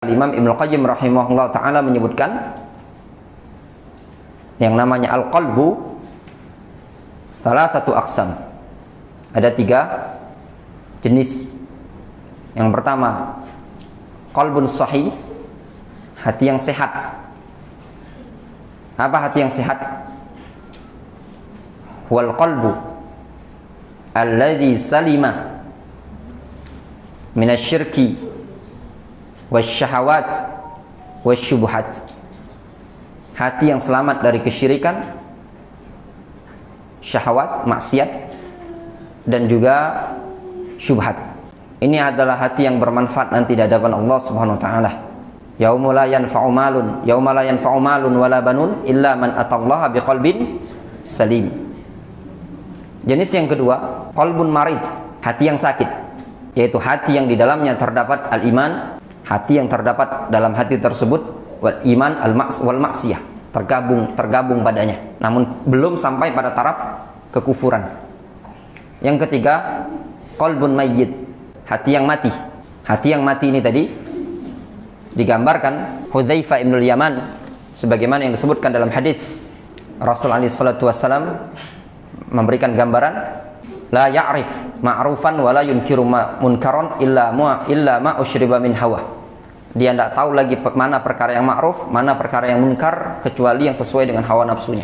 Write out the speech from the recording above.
Imam Ibnu Qayyim rahimahullah ta'ala menyebutkan yang namanya al-qalbu salah satu aqsam. Ada 3 jenis. Yang pertama, qalbun sahih, hati yang sehat. Apa hati yang sehat? Wal qalbu alladhi salima minasyirki wasyahawat wasyubuhat. Hati yang selamat dari kesyirikan, syahwat, maksiat, dan juga syubhat. Ini adalah hati yang bermanfaat nanti di hadapan Allah Subhanahu wa taala. Yauma la yanfa'u malun wala banun illa man atallaha biqalbin salim. Jenis yang kedua, qalbun marid, hati yang sakit, yaitu hati yang di dalamnya terdapat al-iman, hati yang terdapat dalam hati tersebut wal iman wal maksiyah, tergabung padanya, namun belum sampai pada taraf kekufuran. Yang ketiga, qalbun mayyit, hati yang mati. Hati yang mati ini tadi digambarkan Hudzaifah ibnul Yaman sebagaimana yang disebutkan dalam hadis Rasul alaihi salatu wassalam memberikan gambaran la ya'rif ma'rufan wa la yunkiru munkaron illa ma usyriba min hawa. Dia tidak tahu lagi mana perkara yang ma'ruf, mana perkara yang munkar, kecuali yang sesuai dengan hawa nafsunya.